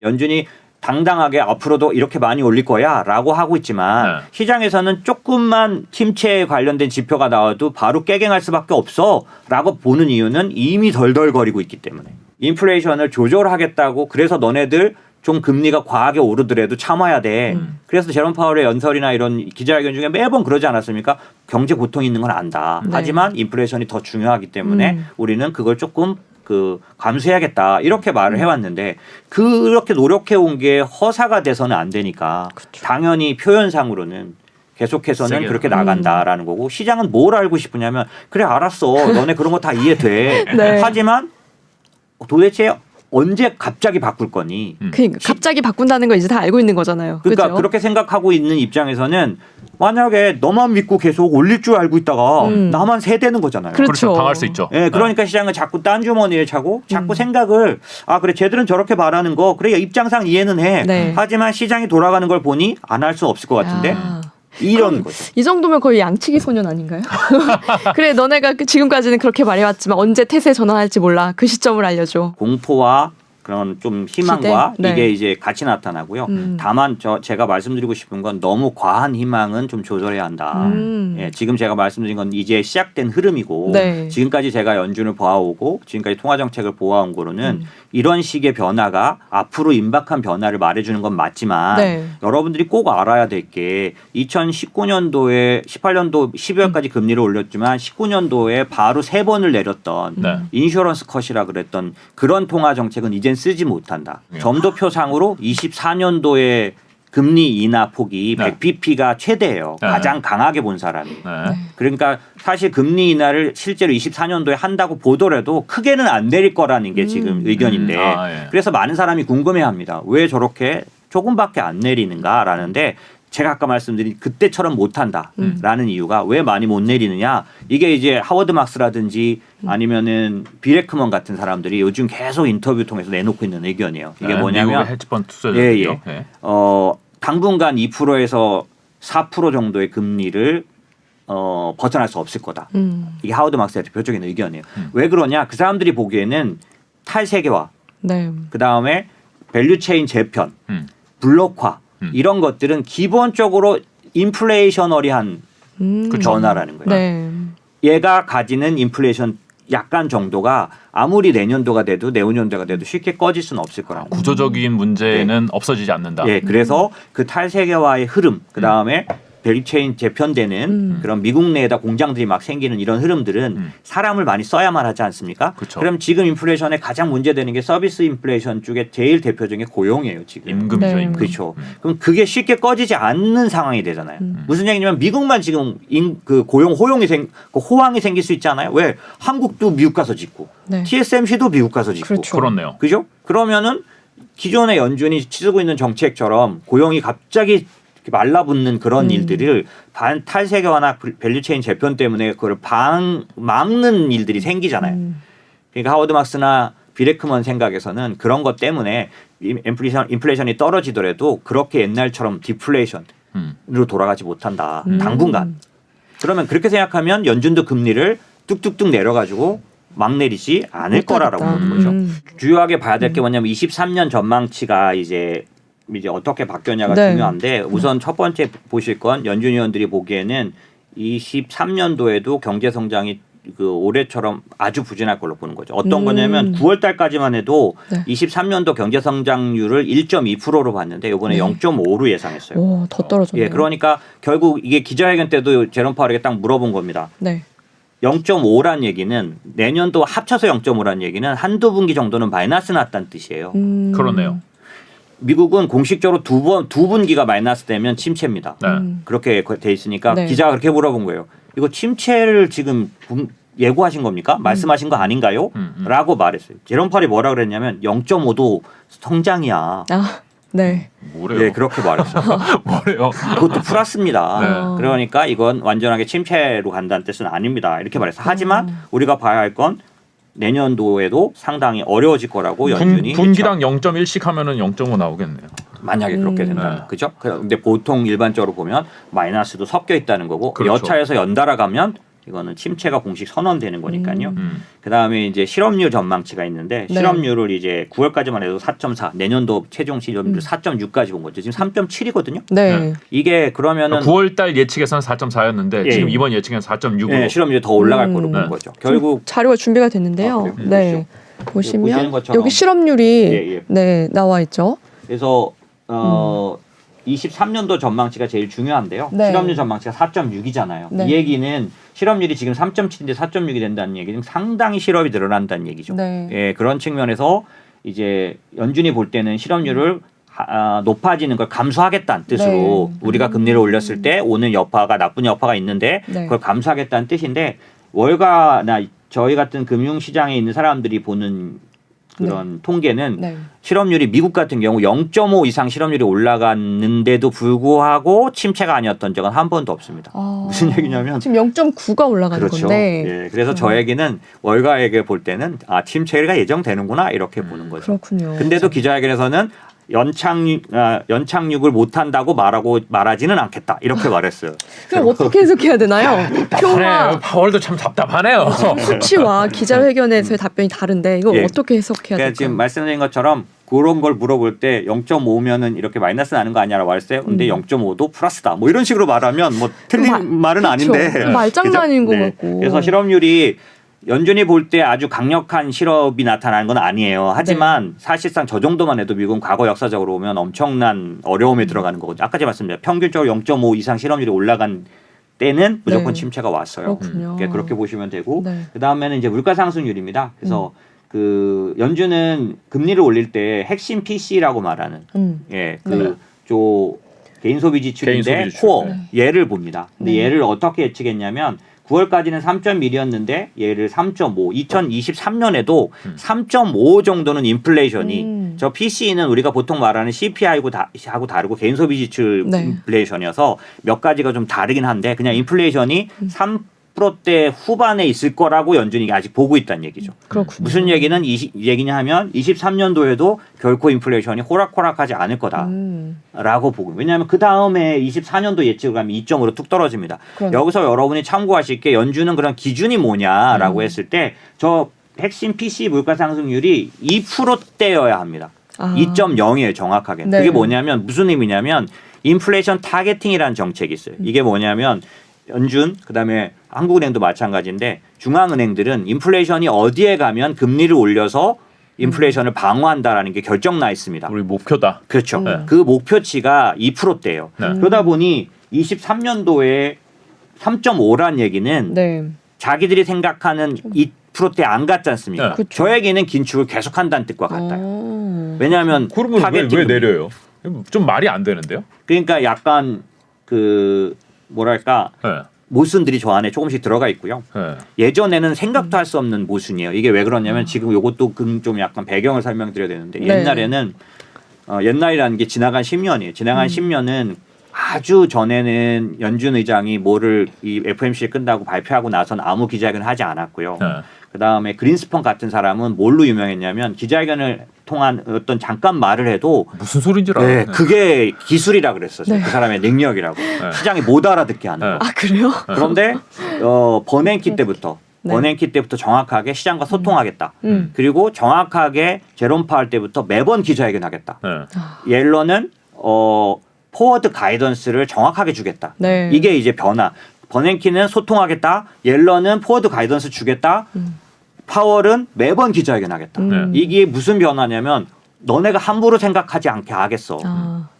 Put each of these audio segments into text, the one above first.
연준이 당당하게 앞으로도 이렇게 많이 올릴 거야 라고 하고 있지만 시장에서는 조금만 침체에 관련된 지표가 나와도 바로 깨갱할 수밖에 없어 라고 보는 이유는 이미 덜덜거리고 있기 때문에 인플레이션을 조절하겠다고 그래서 너네들 좀 금리가 과하게 오르더라도 참아야 돼. 그래서 제롬 파월의 연설이나 이런 기자회견 중에 매번 그러지 않았습니까? 경제 고통이 있는 건 안다. 네. 하지만 인플레이션이 더 중요하기 때문에 우리는 그걸 조금 감수해야겠다 이렇게 말을 해왔는데 그렇게 노력해온 게 허사가 돼서는 안 되니까 그렇죠. 당연히 표현상으로는 계속해서는 세게 그렇게 나간다라는 거고 시장은 뭘 알고 싶으냐면 그래 알았어 너네 그런 거 다 이해돼 네. 하지만 도대체 언제 갑자기 바꿀 거니 그러니까 갑자기 바꾼다는 거 이제 다 알고 있는 거잖아요. 그러니까 그죠? 그렇게 생각하고 있는 입장에서는 만약에 너만 믿고 계속 올릴 줄 알고 있다가 나만 세대는 거잖아요. 그렇죠. 당할 수 있죠. 예, 그러니까 시장은 자꾸 딴 주머니를 차고 자꾸 생각을 그래 쟤들은 저렇게 말하는 거 그래 입장상 이해는 해. 네. 하지만 시장이 돌아가는 걸 보니 안 할 수 없을 것 같은데 아. 이런 거죠. 이 정도면 거의 양치기 소년 아닌가요? 그래 너네가 지금까지는 그렇게 말해왔지만 언제 태세 전환할지 몰라. 그 시점을 알려줘. 공포와 그런 좀 희망과 기대? 네. 이게 이제 같이 나타나고요. 다만 제가 말씀드리고 싶은 건 너무 과한 희망은 좀 조절해야 한다. 예, 지금 제가 말씀드린 건 이제 시작된 흐름이고 네. 지금까지 제가 연준을 보아오고 지금까지 통화정책을 보아온 거로는 이런 식의 변화가 앞으로 임박한 변화를 말해주는 건 맞지만 네. 여러분들이 꼭 알아야 될 게 2019년도에 18년도 12월까지 금리를 올렸지만 19년도에 바로 3번을 내렸던 네. 인슈런스 컷이라 그랬던 그런 통화정책은 이젠 쓰지 못한다. 점도표상으로 24년도에 금리 인하 폭이 네. 100bp가 최대예요. 네. 가장 강하게 본 사람이. 네. 그러니까 사실 금리 인하를 실제로 24년도에 한다고 보더라도 크게는 안 내릴 거라는 게 지금 의견인데 예. 그래서 많은 사람이 궁금해합니다. 왜 저렇게 조금밖에 안 내리는가라는데 제가 아까 말씀드린 그때처럼 못한다라는 이유가 왜 많이 못 내리느냐 이게 이제 하워드 막스라든지 아니면은 비레크먼 같은 사람들이 요즘 계속 인터뷰 통해서 내놓고 있는 의견이에요. 이게 뭐냐면 미국의 헤지펀드 투자자들이요. 예. 당분간 2%에서 4% 정도의 금리를 벗어날 수 없을 거다. 이게 하워드 막스의 대표적인 의견이에요. 왜 그러냐? 그 사람들이 보기에는 탈세계화, 네. 그 다음에 밸류체인 재편, 블록화 이런 것들은 기본적으로 인플레이셔너리한 변화라는 거예요. 네. 얘가 가지는 인플레이션 약간 정도가 아무리 내년도가 돼도 내후년도가 돼도 쉽게 꺼질 수는 없을 거라고. 구조적인 문제는 없어지지 않는다. 예, 그래서 그 탈세계화의 흐름, 그 다음에 밸류체인 재편되는 그런 미국 내에다 공장들이 막 생기는 이런 흐름들은 사람을 많이 써야만 하지 않습니까? 그쵸. 그럼 지금 인플레이션에 가장 문제되는 게 서비스 인플레이션 쪽에 제일 대표적인 게 고용이에요. 지금. 임금이죠. 네. 임금. 그렇죠. 그럼 그게 쉽게 꺼지지 않는 상황이 되잖아요. 무슨 얘기냐면 미국만 지금 그 고용 호황이 생길 수 있잖아요. 왜? 한국도 미국 가서 짓고 네. TSMC도 미국 가서 짓고. 그렇죠. 그렇네요. 그죠? 그러면은 기존의 연준이 쓰고 있는 정책처럼 고용이 갑자기 말라붙는 그런 일들을 탈세계화나 밸류체인 재편 때문에 그걸 막는 일들이 생기잖아요. 그러니까 하워드 막스나 비레크먼 생각에서는 그런 것 때문에 인플레이션이 떨어지더라도 그렇게 옛날처럼 디플레이션으로 돌아가지 못한다. 당분간. 그러면 그렇게 생각하면 연준도 금리를 뚝뚝뚝 내려가지고 막 내리지 않을 거라고 보는 거죠. 주요하게 봐야 될 게 뭐냐면 23년 전망치가 이제 어떻게 바뀌었냐가 네. 중요한데 우선 첫 번째 보실 건 연준 위원들이 보기에는 23년도에도 경제 성장이 그 올해처럼 아주 부진할 걸로 보는 거죠. 어떤 거냐면 9월 달까지만 해도 네. 23년도 경제 성장률을 1.2%로 봤는데 이번에 0.5로 예상했어요. 오, 더 떨어졌네요. 예, 그러니까 결국 이게 기자회견 때도 제롬 파월에게 딱 물어본 겁니다. 네. 0.5란 얘기는 내년도 합쳐서 0.5란 얘기는 한두 분기 정도는 마이너스 났다는 뜻이에요. 그렇네요. 미국은 공식적으로 두 분기가 마이너스 되면 침체입니다. 네. 그렇게 돼 있으니까 네. 기자가 그렇게 물어본 거예요. 이거 침체를 지금 예고하신 겁니까? 말씀하신 거 아닌가요? 라고 말했어요. 제롬 파월이 뭐라 그랬냐면 0.5도 성장이야. 아, 네. 뭐래요? 네, 그렇게 말했어요. 뭐래요? 그것도 플러스입니다. 네. 그러니까 이건 완전하게 침체로 간다는 뜻은 아닙니다. 이렇게 말했어요. 하지만 우리가 봐야 할 건 내년도에도 상당히 어려워질 거라고 연준이 분기당 0.1씩 하면은 0.5 나오겠네요. 만약에 그렇게 된다면 네. 그죠? 근데 보통 일반적으로 보면 마이너스도 섞여 있다는 거고 그렇죠. 여차해서 연달아 가면 이거는 침체가 공식 선언되는 거니까요. 그다음에 이제 실업률 전망치가 있는데 네. 실업률을 이제 9월까지만 해도 4.4, 내년도 최종 실업률 4.6까지 본 거죠. 지금 3.7이거든요. 네. 이게 그러면은 9월달 예측에서는 4.4였는데 예. 지금 이번 예측에는 4.6으로. 네, 실업률이 더 올라갈 거로 네. 본 거죠. 결국 자료가 준비가 됐는데요. 아, 그래요? 네. 보시는 보시면 것처럼 여기 실업률이 예, 예. 네, 나와 있죠. 그래서 23년도 전망치가 제일 중요한데요. 네. 실업률 전망치가 4.6이잖아요. 네. 이 얘기는 실업률이 지금 3.7인데 4.6이 된다는 얘기는 상당히 실업이 늘어난다는 얘기죠. 네. 예, 그런 측면에서 이제 연준이 볼 때는 실업률을 높아지는 걸 감수하겠다는 뜻으로 네. 우리가 금리를 올렸을 때 오는 여파가 나쁜 여파가 있는데 네. 그걸 감수하겠다는 뜻인데 월가나 저희 같은 금융시장에 있는 사람들이 보는 그런 통계는 네. 실업률이 미국 같은 경우 0.5 이상 실업률이 올라갔는데도 불구하고 침체가 아니었던 적은 한 번도 없습니다. 무슨 얘기냐면 지금 0.9가 올라가는 그렇죠. 건데. 예, 그래서 저에게는 월가에게 볼 때는 침체가 예정되는구나 이렇게 보는 거죠. 그렇군요. 근데도 기자회견에서는 연착륙을 못한다고 말하지는 않겠다 이렇게 말했어요. 그럼 어떻게 해석해야 되나요? 표와 파월도 참 답답하네요. 수치와 기자회견에서의 답변이 다른데 이거 예. 어떻게 해석해야 그러니까 될까요? 지금 말씀드린 것처럼 그런 걸 물어볼 때 0.5면은 이렇게 마이너스 나는 거 아니야라고 말했어요. 근데 0.5도 플러스다. 뭐 이런 식으로 말하면 뭐 틀린 말은 그렇죠. 아닌데 말장난인 것 그죠? 같고. 그래서 실업률이 연준이 볼 때 아주 강력한 실업이 나타나는 건 아니에요. 하지만 사실상 저 정도만 해도 미국은 과거 역사적으로 보면 엄청난 어려움에 들어가는 거거든요. 아까 제가 말씀드렸죠. 평균적으로 0.5 이상 실업률이 올라간 때는 무조건 네. 침체가 왔어요. 그렇군요. 그러니까 그렇게 보시면 되고 네. 그다음에는 이제 물가 상승률입니다. 그래서 그 연준은 금리를 올릴 때 핵심 PC라고 말하는 네. 개인 소비 지출인데 개인 소비 지출. 코어 네. 얘를 봅니다. 근데 네. 얘를 어떻게 예측했냐면 9월까지는 3.1이었는데 얘를 3.5. 2023년에도 3.5 정도는 인플레이션이 저 PC는 우리가 보통 말하는 CPI하고 다르고 개인 소비 지출 네. 인플레이션이어서 몇 가지가 좀 다르긴 한데 그냥 인플레이션이 3%대 후반에 있을 거라고 연준이 아직 보고 있다는 얘기죠. 그렇군요. 무슨 얘기는 얘기냐 하면 23년도에도 결코 인플레이션이 호락호락하지 않을 거다라고 보고 왜냐하면 그 다음에 24년도 예측을 하면 2.5로 뚝 떨어집니다. 그러네. 여기서 여러분이 참고하실 게 연준은 그런 기준이 뭐냐라고 했을 때 저 핵심 PC 물가 상승률이 2%대여야 합니다. 2.0이에요 정확하게. 네. 그게 뭐냐면 무슨 의미냐면 인플레이션 타겟팅이라는 정책이 있어요. 이게 뭐냐면 연준 그다음에 한국은행도 마찬가지인데 중앙은행들은 인플레이션이 어디에 가면 금리를 올려서 인플레이션을 방어한다라는 게 결정 나 있습니다. 우리 목표다. 그렇죠. 네. 그 목표치가 2%대예요. 네. 그러다 보니 23년도에 3.5란 얘기는 네. 자기들이 생각하는 2%대 안 갔지 않습니까? 네. 그쵸. 저 얘기는 긴축을 계속한다는 뜻과 같아요. 왜냐하면 그러면 왜 타겟팅은 내려요? 좀 말이 안 되는데요? 그러니까 약간 그 뭐랄까 네. 모순들이 저 안에 조금씩 들어가 있고요. 네. 예전에는 생각도 할 수 없는 모순이에요. 이게 왜 그러냐면 지금 요것도 좀 약간 배경을 설명드려야 되는데 네. 옛날에는 옛날이라는 게 지나간 10년이에요. 지나간 10년은 아주 전에는 연준 의장이 뭐를 이 FOMC 끝나고 발표하고 나선 아무 기자회견을 하지 않았고요. 네. 그다음에 그린스펀 같은 사람은 뭘로 유명했냐면 기자회견을 통한 어떤 잠깐 말을 해도 무슨 소린지 알아요. 네, 그게 기술이라 그랬었어요. 네. 그 사람의 능력이라고. 시장이 못 알아듣게 하는 네. 거. 아 그래요? 그런데 버냉키 때부터 네. 버냉키 때부터 정확하게 시장과 소통하겠다. 음. 그리고 정확하게 제롬 파월 때부터 매번 기자회견하겠다. 네. 옐런은 포워드 가이던스를 정확하게 주겠다. 네. 이게 이제 변화. 버냉키는 소통하겠다. 옐런은 포워드 가이던스 주겠다. 파월은 매번 기자회견하겠다. 이게 무슨 변화냐면 너네가 함부로 생각하지 않게 하겠어.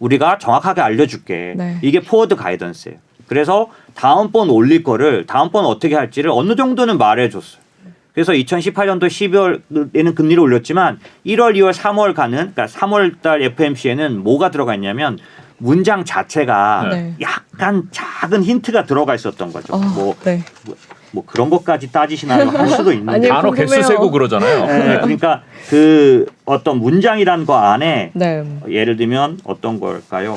우리가 정확하게 알려줄게. 네. 이게 포워드 가이던스예요. 그래서 다음번 올릴 거를 다음번 어떻게 할지를 어느 정도는 말해줬어요. 그래서 2018년도 12월에는 금리를 올렸지만 1월, 2월, 3월 가는 그러니까 3월 달 FMC에는 뭐가 들어가 있냐면 문장 자체가 네. 약간 작은 힌트가 들어가 있었던 거죠. 네. 뭐 그런 것까지 따지시나요? 할 수도 있는데 아니요, 단어 궁금해요. 개수 세고 그러잖아요. 네, 그러니까 그 어떤 문장이란 거 안에 네. 예를 들면 어떤 걸까요?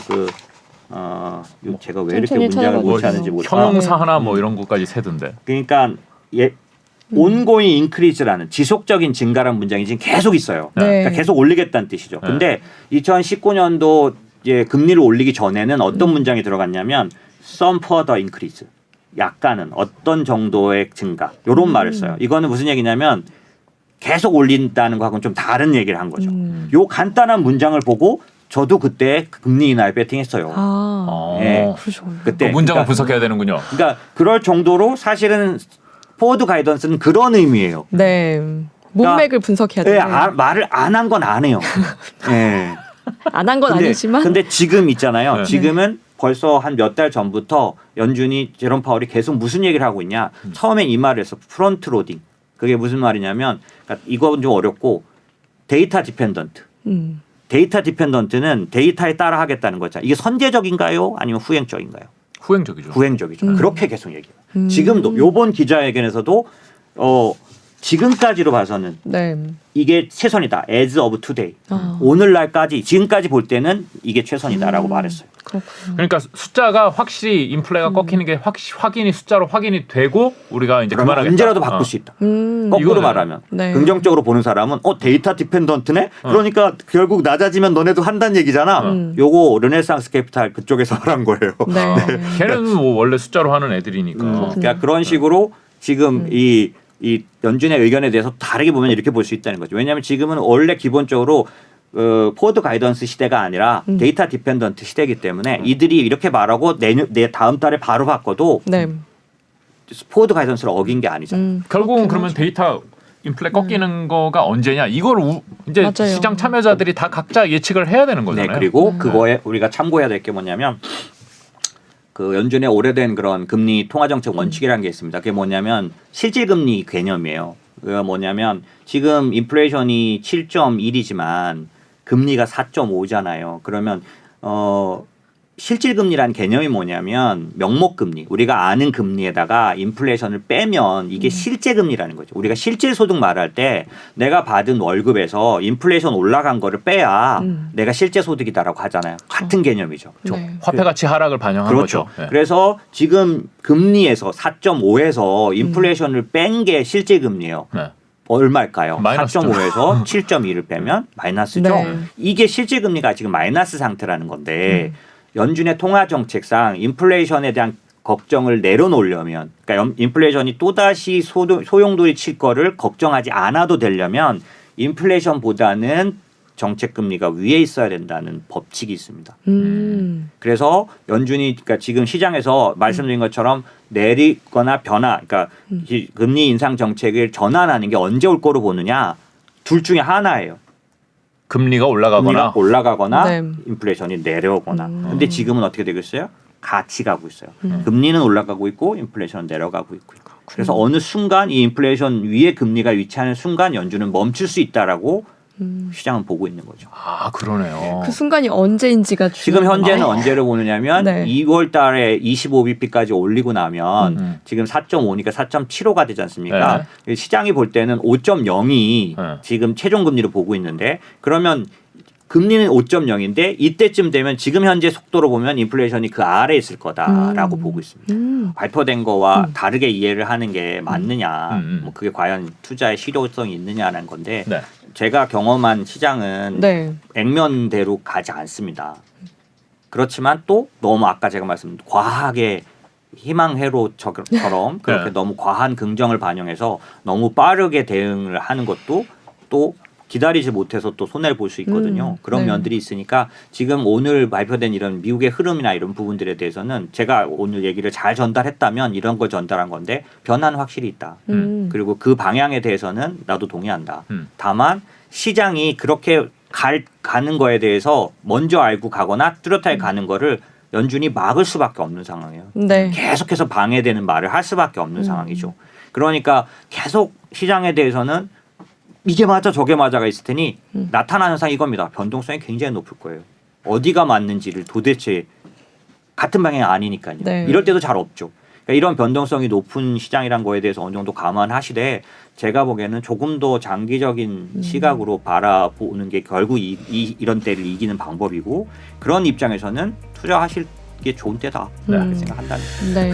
제가 왜 이렇게 천천히 문장을 못 찾아봐주세요. 찾는지 모르겠어요. 형용사 하나 뭐 이런 것까지 세던데. 그러니까 온고잉 인크리즈라는 지속적인 증가라는 문장이 지금 계속 있어요. 네. 그러니까 계속 올리겠다는 뜻이죠. 근데 2019년도 이제 금리를 올리기 전에는 어떤 문장이 들어갔냐면 some further increase. 약간은 어떤 정도의 증가 이런 말을 써요. 이거는 무슨 얘기냐면 계속 올린다는 거하고는 좀 다른 얘기를 한 거죠. 요 간단한 문장을 보고 저도 그때 금리 인하에 배팅했어요. 아, 예. 그러시군요. 그때 그 문장을 그러니까, 분석해야 되는군요. 그러니까 그럴 정도로 사실은 포워드 가이던스는 그런 의미예요. 네. 몸맥을 분석해야 예, 돼요. 말을 안 한 건 안 해요. 예. 안 한 건 아니지만. 근데 지금 있잖아요. 네. 지금은 벌써 한 몇 달 전부터 연준이 제롬 파월이 계속 무슨 얘기를 하고 있냐. 처음엔 이 말을 했어. 프론트 로딩. 그게 무슨 말이냐면 그러니까 이건 좀 어렵고 데이터 디펜던트. 데이터 디펜던트는 데이터에 따라 하겠다는 거잖아요. 이게 선제적인가요? 아니면 후행적인가요? 후행적이죠. 후행적이죠. 그렇게 계속 얘기해요. 지금도 요번 기자회견에서도 지금까지로 봐서는 네. 이게 최선이다. as of today. 아. 오늘날까지 지금까지 볼 때는 이게 최선이다라고 말했어요. 그렇군요. 그러니까 숫자가 확실히 인플레가 꺾이는 게 확인이 숫자로 확인이 되고 우리가 이제 그러면 그만하겠다. 언제라도 바꿀 수 있다. 거꾸로 이거는- 말하면 네. 긍정적으로 보는 사람은 데이터 디펜던트네. 그러니까 결국 낮아지면 너네도 한다는 얘기잖아. 요거 르네상스 캐피탈 그쪽에서 말한 거예요. 네. 걔는 뭐 원래 숫자로 하는 애들이니까. 그러니까 그런 식으로 지금 이 연준의 의견에 대해서 다르게 보면 이렇게 볼 수 있다는 거죠. 왜냐하면 지금은 원래 기본적으로 포워드 가이던스 시대가 아니라 데이터 디펜던트 시대이기 때문에 이들이 이렇게 말하고 내 다음 달에 바로 바꿔도 네. 포워드 가이던스를 어긴 게 아니잖아요. 결국은 그렇긴 그러면 하죠. 데이터 인플레 꺾이는 거가 언제냐? 이걸 이제 맞아요. 시장 참여자들이 다 각자 예측을 해야 되는 네, 거잖아요. 그리고 그거에 우리가 참고해야 될 게 뭐냐면 그 연준의 오래된 그런 금리 통화 정책 원칙이라는 게 있습니다. 그게 뭐냐면 실질 금리 개념이에요. 그게 뭐냐면 지금 인플레이션이 7.1이지만 금리가 4.5잖아요. 그러면 실질 금리라는 개념이 뭐냐면 명목 금리, 우리가 아는 금리에다가 인플레이션을 빼면 이게 실제 금리라는 거죠. 우리가 실질 소득 말할 때 내가 받은 월급에서 인플레이션 올라간 거를 빼야 내가 실제 소득이다라고 하잖아요. 같은 개념이죠. 네. 화폐 가치 하락을 반영한 그렇죠. 거죠. 네. 그래서 지금 금리에서 4.5에서 인플레이션을 뺀 게 실제 금리예요. 네. 얼마일까요? 마이너스죠. 4.5에서 7.2를 빼면 마이너스죠. 네. 이게 실제 금리가 지금 마이너스 상태라는 건데 연준의 통화 정책상 인플레이션에 대한 걱정을 내려놓으려면, 그러니까 인플레이션이 또다시 소용돌이 칠 거를 걱정하지 않아도 되려면 인플레이션보다는 정책 금리가 위에 있어야 된다는 법칙이 있습니다. 그래서 연준이 그러니까 지금 시장에서 말씀드린 것처럼 내리거나 변화, 그러니까 이 금리 인상 정책을 전환하는 게 언제 올 거로 보느냐, 둘 중에 하나예요. 금리가 올라가거나 금리가 올라가거나 네. 인플레이션이 내려오거나. 근데 지금은 어떻게 되고 있어요? 같이 가고 있어요. 금리는 올라가고 있고 인플레이션은 내려가고 있고요. 그래서 어느 순간 이 인플레이션 위에 금리가 위치하는 순간 연준은 멈출 수 있다라고 시장은 보고 있는 거죠. 아 그러네요. 그 순간이 언제인지가 지금 중요한 현재는 거예요. 언제를 보느냐면 네. 2월 달에 25bp까지 올리고 나면 지금 4.5니까 4.75가 되지 않습니까? 시장이 볼 때는 5.0이 네. 지금 최종 금리로 보고 있는데 그러면 금리는 5.0인데 이때쯤 되면 지금 현재 속도로 보면 인플레이션이 그 아래에 있을 거다라고 보고 있습니다. 발표된 거와 다르게 이해를 하는 게 맞느냐, 뭐 그게 과연 투자의 실효성이 있느냐라는 건데 네. 제가 경험한 시장은 네. 액면대로 가지 않습니다. 그렇지만 또 너무 아까 제가 말씀드린 과하게 희망회로처럼 그렇게 네. 너무 과한 긍정을 반영해서 너무 빠르게 대응을 하는 것도 또 기다리지 못해서 또 손해를 볼 수 있거든요. 그런 네. 면들이 있으니까 지금 오늘 발표된 이런 미국의 흐름이나 이런 부분들에 대해서는 제가 오늘 얘기를 잘 전달했다면 이런 걸 전달한 건데 변화는 확실히 있다. 그리고 그 방향에 대해서는 나도 동의한다. 다만 시장이 그렇게 가는 거에 대해서 먼저 알고 가거나 뚜렷하게 가는 거를 연준이 막을 수밖에 없는 상황이에요. 네. 계속해서 방해되는 말을 할 수밖에 없는 상황이죠. 그러니까 계속 시장에 대해서는 이게 맞아 저게 맞아가 있을 테니 나타나는 현상이 이겁니다. 변동성이 굉장히 높을 거예요. 어디가 맞는지를 도대체 같은 방향이 아니니까요. 네. 이럴 때도 잘 없죠. 그러니까 이런 변동성이 높은 시장이란 거에 대해서 어느 정도 감안하시되 제가 보기에는 조금 더 장기적인 시각으로 바라보는 게 결국 이런 때를 이기는 방법이고 그런 입장에서는 투자하실 게 좋은 때다. 네. 이렇게 생각한다는 거죠. 네.